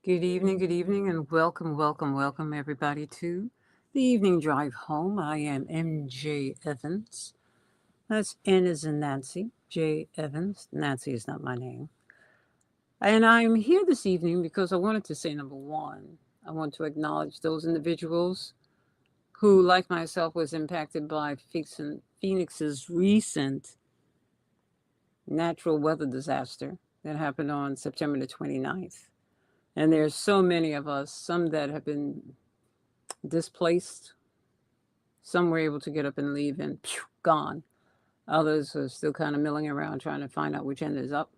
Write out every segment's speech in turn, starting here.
Good evening, and welcome, everybody to the evening drive home. I am MJ Evans. That's N as in Nancy, J Evans. Nancy is not my name. And I'm here this evening because I wanted to say number one, I want to acknowledge those individuals who, like myself, was impacted by Phoenix's recent natural weather disaster that happened on September the 29th. And there's so many of us, some that have been displaced. Some were able to get up and leave and phew, gone. Others are still kind of milling around trying to find out which end is up.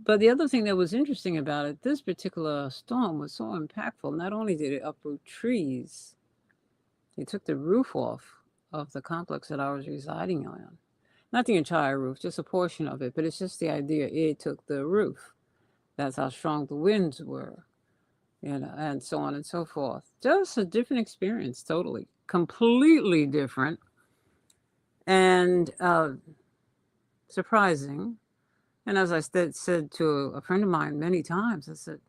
But the other thing that was interesting about it, this particular storm was so impactful. Not only did it uproot trees, it took the roof off of the complex that I was residing on. Not the entire roof, just a portion of it, but it's just the idea it took the roof. That's how strong the winds were, and so on and so forth. Just a different experience, totally, completely different, and surprising. And as I said to a friend of mine many times, I said,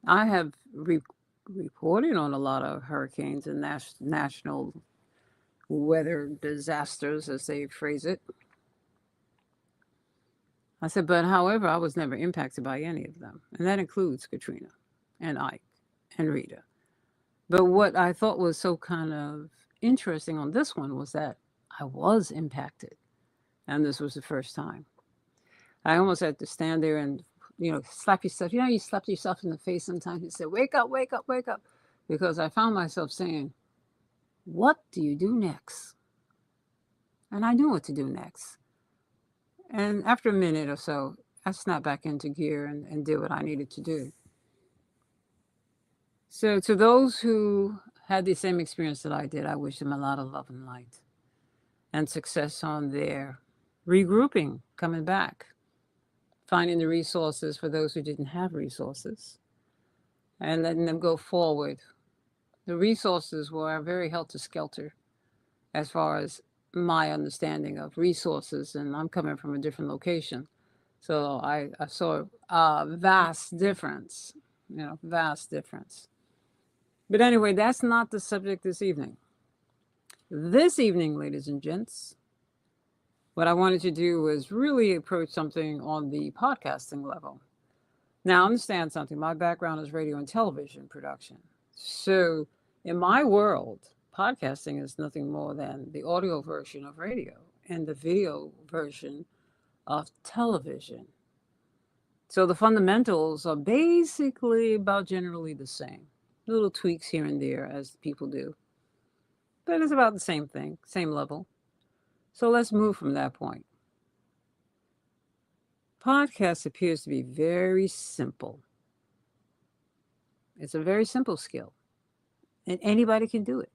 I have reported on a lot of hurricanes and national weather disasters, as they phrase it. I said, but however, I was never impacted by any of them. And that includes Katrina and Ike and Rita. But what I thought was so kind of interesting on this one was that I was impacted. And this was the first time. I almost had to stand there and, slap yourself. You know, you slap yourself in the face sometimes. You say, wake up, wake up, wake up. Because I found myself saying, what do you do next? And I knew what to do next. And after a minute or so, I snapped back into gear and did what I needed to do. So, to those who had the same experience that I did, I wish them a lot of love and light and success on their regrouping, coming back, finding the resources for those who didn't have resources, and letting them go forward. The resources were very helter skelter as far as my understanding of resources, and I'm coming from a different location. So I saw a vast difference, vast difference. But anyway, that's not the subject this evening. This evening, ladies and gents, what I wanted to do was really approach something on the podcasting level. Now, understand something. My background is radio and television production. So, in my world, podcasting is nothing more than the audio version of radio and the video version of television. So, the fundamentals are basically about generally the same. Little tweaks here and there, as people do. But it's about the same thing, same level. So let's move from that point. Podcast appears to be very simple. It's a very simple skill, and anybody can do it.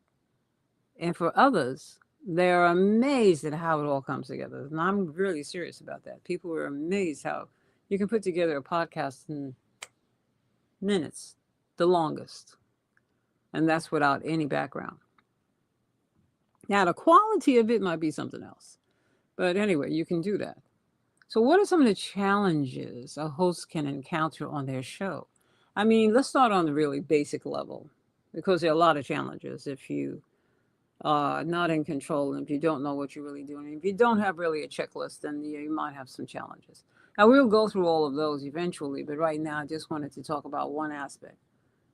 And for others, they're amazed at how it all comes together. And I'm really serious about that. People are amazed how you can put together a podcast in minutes, the longest. And that's without any background. Now, the quality of it might be something else. But anyway, you can do that. So, what are some of the challenges a host can encounter on their show? I mean, let's start on the really basic level because there are a lot of challenges if you are not in control and if you don't know what you're really doing. If you don't have really a checklist, then you might have some challenges. Now, we'll go through all of those eventually, but right now, I just wanted to talk about one aspect.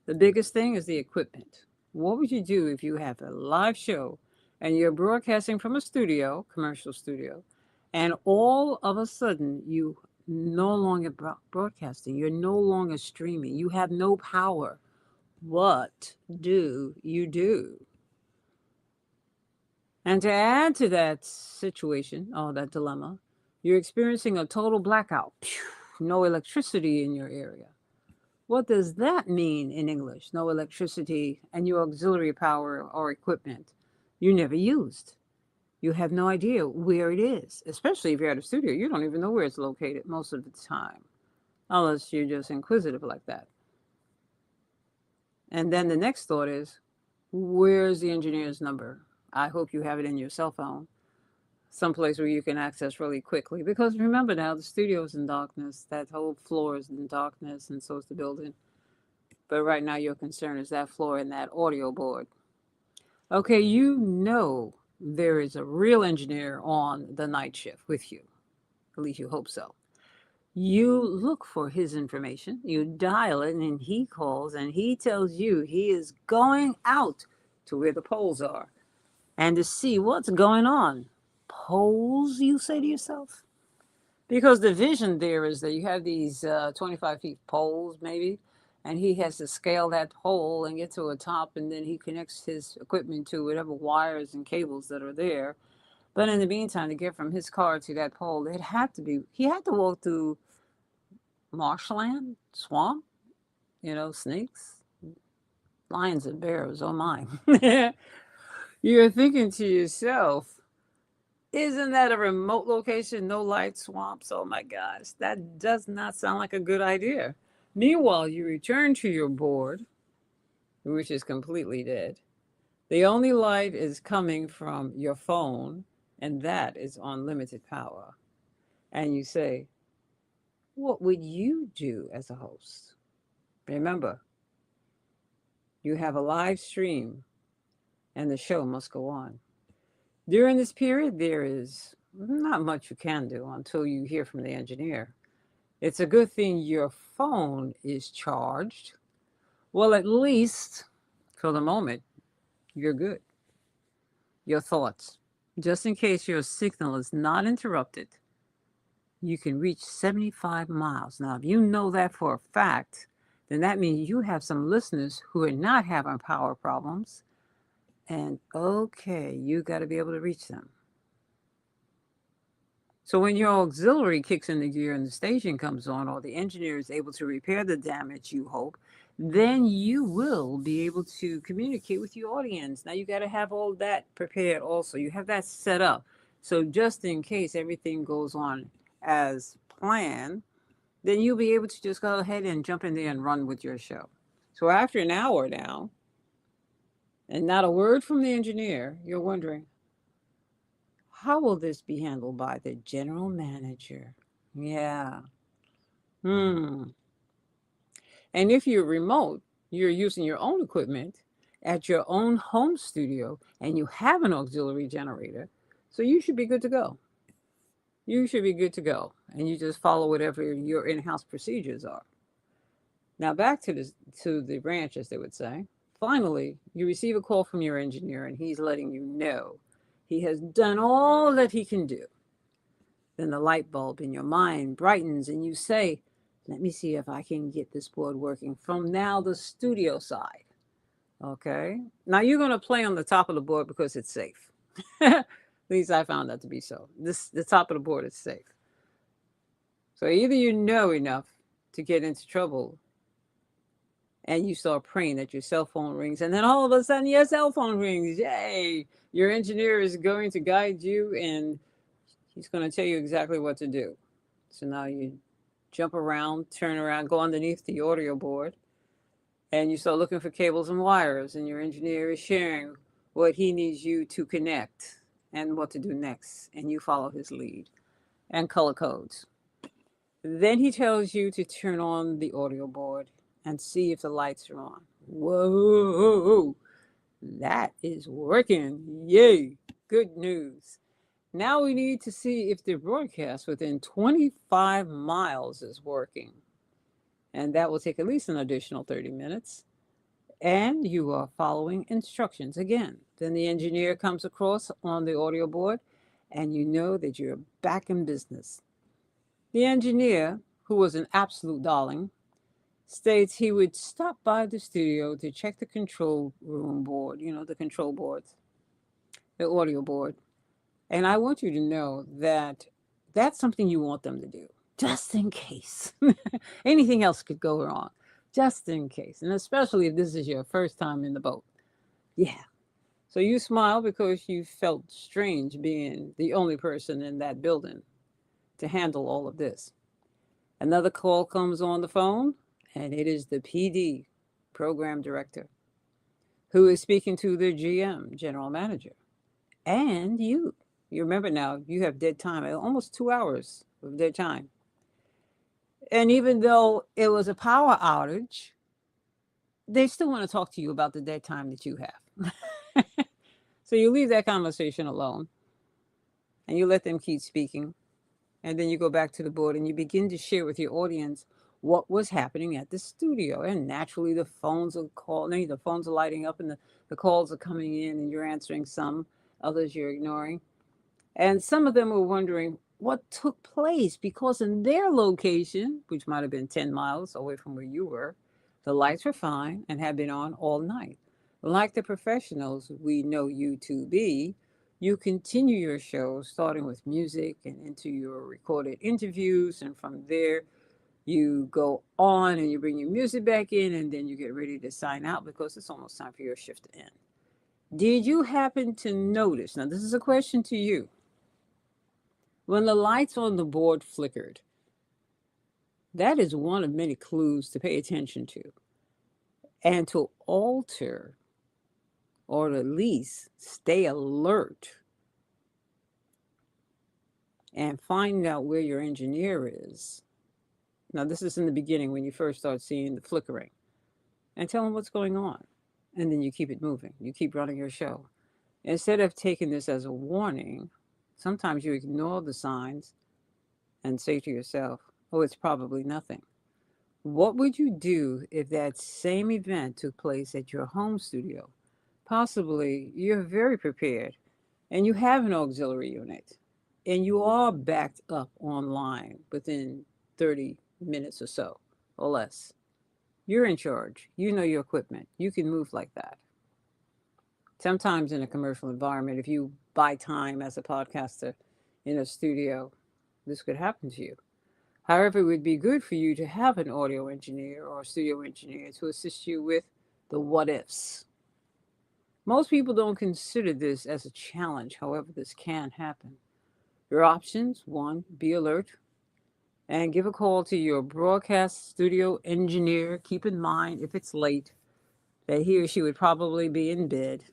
The biggest thing is the equipment. What would you do if you have a live show and you're broadcasting from a studio, commercial studio, and all of a sudden you no longer broadcasting, you're no longer streaming, you have no power? What do you do? And to add to that situation, that dilemma, you're experiencing a total blackout. No electricity in your area. What does that mean in English? No electricity and your auxiliary power or equipment you never used. You have no idea where it is, especially if you're at a studio. You don't even know where it's located most of the time, unless you're just inquisitive like that. And then the next thought is, where's the engineer's number? I hope you have it in your cell phone, someplace where you can access really quickly. Because remember now, the studio is in darkness. That whole floor is in darkness, and so is the building. But right now, your concern is that floor and that audio board. Okay, you know there is a real engineer on the night shift with you. At least you hope so. You look for his information, you dial it, and he calls and he tells you he is going out to where the poles are and to see what's going on. Poles, you say to yourself? Because the vision there is that you have these 25 feet poles, maybe, and he has to scale that pole and get to a top, and then he connects his equipment to whatever wires and cables that are there. But in the meantime, to get from his car to that pole, he had to walk through marshland, swamp, snakes, lions, and bears. Oh my. You're thinking to yourself, isn't that a remote location? No light swamps. Oh my gosh, that does not sound like a good idea. Meanwhile, you return to your board, which is completely dead. The only light is coming from your phone, and that is on limited power. And you say, what would you do as a host? Remember, you have a live stream, and the show must go on. During this period, there is not much you can do until you hear from the engineer. It's a good thing your phone is charged. Well, at least for the moment, you're good. Your thoughts. Just in case your signal is not interrupted, you can reach 75 miles. Now, if you know that for a fact, then that means you have some listeners who are not having power problems. And okay, you got to be able to reach them. So when your auxiliary kicks into gear and the station comes on, or the engineer is able to repair the damage, you hope, then you will be able to communicate with your audience. Now you got to have all that prepared also. You have that set up. So just in case everything goes on as planned, then you'll be able to just go ahead and jump in there and run with your show. So after an hour now, and not a word from the engineer, you're wondering, how will this be handled by the general manager? Yeah. Hmm. And if you're remote, you're using your own equipment at your own home studio and you have an auxiliary generator, so you should be good to go. You should be good to go. And you just follow whatever your in-house procedures are. Now back to the branch, as they would say. Finally, you receive a call from your engineer and he's letting you know he has done all that he can do. Then the light bulb in your mind brightens and you say, let me see if I can get this board working from now the studio side. Okay. Now you're going to play on the top of the board because it's safe. At least I found that to be so. The top of the board is safe. So either you know enough to get into trouble and you start praying that your cell phone rings, and then all of a sudden your cell phone rings. Yay! Your engineer is going to guide you and he's going to tell you exactly what to do. So now you jump around, turn around, go underneath the audio board, and you start looking for cables and wires, and your engineer is sharing what he needs you to connect and what to do next, and you follow his lead and color codes. Then he tells you to turn on the audio board and see if the lights are on. Whoa, that is working. Yay, good news. Now we need to see if the broadcast within 25 miles is working. And that will take at least an additional 30 minutes. And you are following instructions again. Then the engineer comes across on the audio board and you know that you're back in business. The engineer, who was an absolute darling, states he would stop by the studio to check the control room board, the control boards, the audio board. And I want you to know that that's something you want them to do, just in case. Anything else could go wrong, just in case. And especially if this is your first time in the boat. Yeah. So you smile because you felt strange being the only person in that building to handle all of this. Another call comes on the phone, and it is the PD, program director, who is speaking to the GM, general manager, and you. You remember now, you have dead time, almost 2 hours of dead time. And even though it was a power outage, they still want to talk to you about the dead time that you have. So you leave that conversation alone and you let them keep speaking. And then you go back to the board and you begin to share with your audience what was happening at the studio. And naturally, the phones are calling, the phones are lighting up, and the calls are coming in, and you're answering some, others you're ignoring. And some of them were wondering what took place because in their location, which might have been 10 miles away from where you were, the lights were fine and had been on all night. Like the professionals we know you to be, you continue your show starting with music and into your recorded interviews. And from there, you go on and you bring your music back in, and then you get ready to sign out because it's almost time for your shift to end. Did you happen to notice? Now, this is a question to you. When the lights on the board flickered, that is one of many clues to pay attention to and to alter or at least stay alert and find out where your engineer is. Now, this is in the beginning when you first start seeing the flickering, and tell them what's going on. And then you keep it moving, you keep running your show. Instead of taking this as a warning, sometimes you ignore the signs and say to yourself, oh, it's probably nothing. What would you do if that same event took place at your home studio? Possibly you're very prepared and you have an auxiliary unit and you are backed up online within 30 minutes or so or less. You're in charge. You know your equipment. You can move like that. Sometimes in a commercial environment, if you buy time as a podcaster in a studio, this could happen to you. However, it would be good for you to have an audio engineer or a studio engineer to assist you with the what ifs. Most people don't consider this as a challenge. However, this can happen. Your options: one, be alert and give a call to your broadcast studio engineer. Keep in mind, if it's late, that he or she would probably be in bed.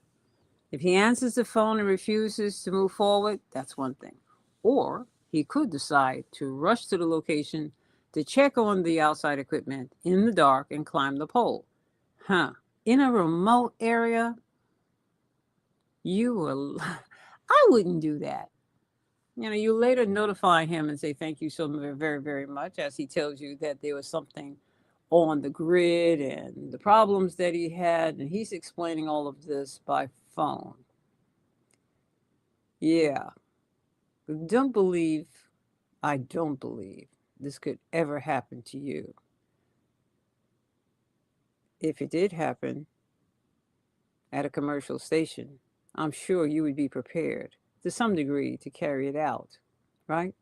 If he answers the phone and refuses to move forward, that's one thing. Or he could decide to rush to the location to check on the outside equipment in the dark and climb the pole. In a remote area, you will, I wouldn't do that. You later notify him and say thank you so very, very much as he tells you that there was something on the grid and the problems that he had, and he's explaining all of this by phone. Yeah. I don't believe this could ever happen to you. If it did happen at a commercial station, I'm sure you would be prepared to some degree to carry it out, right?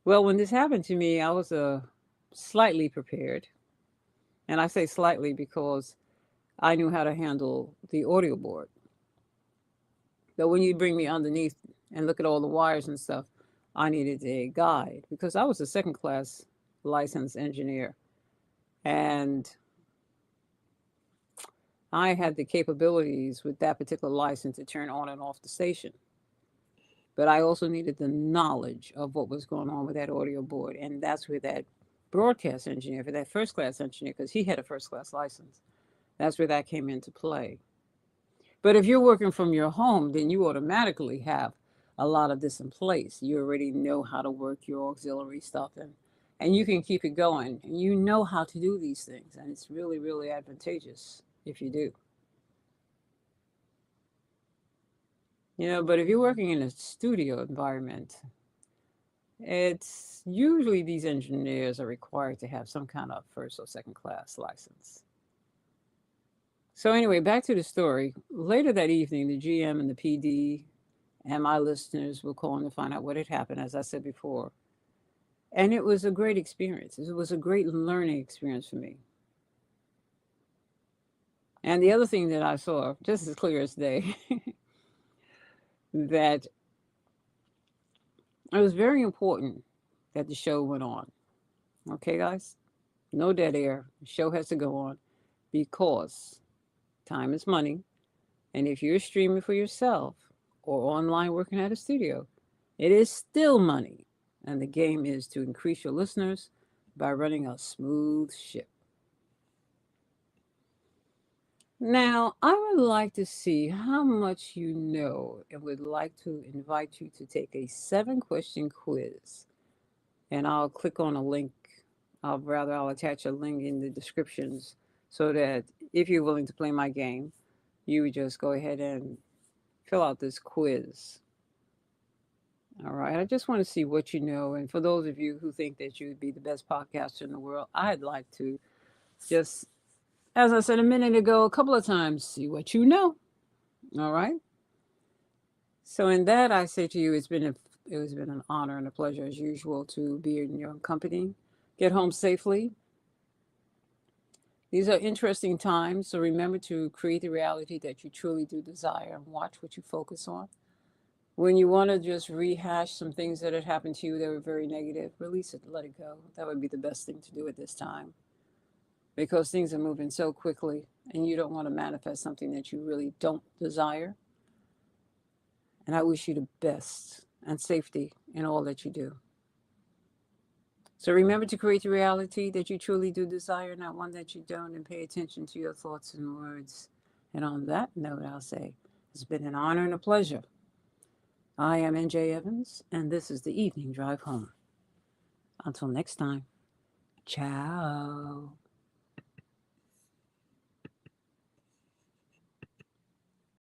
Well, when this happened to me, I was slightly prepared. And I say slightly because I knew how to handle the audio board. But when you bring me underneath and look at all the wires and stuff, I needed a guide because I was a second class licensed engineer. And I had the capabilities with that particular license to turn on and off the station. But I also needed the knowledge of what was going on with that audio board. And that's where that broadcast engineer, for that first class engineer, because he had a first class license, that's where that came into play. But if you're working from your home, then you automatically have a lot of this in place. You already know how to work your auxiliary stuff, and you can keep it going. And you know how to do these things. And it's really, really advantageous if you do. But if you're working in a studio environment, it's usually these engineers are required to have some kind of first or second class license. So anyway, back to the story. Later that evening, the GM and the PD and my listeners were calling to find out what had happened, as I said before. And it was a great experience. It was a great learning experience for me. And the other thing that I saw, just as clear as day, that it was very important that the show went on. Okay, guys? No dead air. The show has to go on because time is money. And if you're streaming for yourself or online working at a studio, it is still money. And the game is to increase your listeners by running a smooth ship. Now, I would like to see how much you know and would like to invite you to take a 7 question quiz. And I'll click on a link. I'll attach a link in the descriptions so that if you're willing to play my game, you would just go ahead and fill out this quiz. All right. I just want to see what you know. And for those of you who think that you would be the best podcaster in the world, I'd like to just, as I said a minute ago, a couple of times, see what you know. All right. So in that, I say to you, it has been an honor and a pleasure as usual to be in your company. Get home safely. These are interesting times, so remember to create the reality that you truly do desire and watch what you focus on. When you want to just rehash some things that had happened to you that were very negative, release it, let it go. That would be the best thing to do at this time because things are moving so quickly and you don't want to manifest something that you really don't desire. And I wish you the best and safety in all that you do. So remember to create the reality that you truly do desire, not one that you don't, and pay attention to your thoughts and words. And on that note, I'll say it's been an honor and a pleasure. I am NJ Evans, and this is the Evening Drive Home. Until next time, ciao.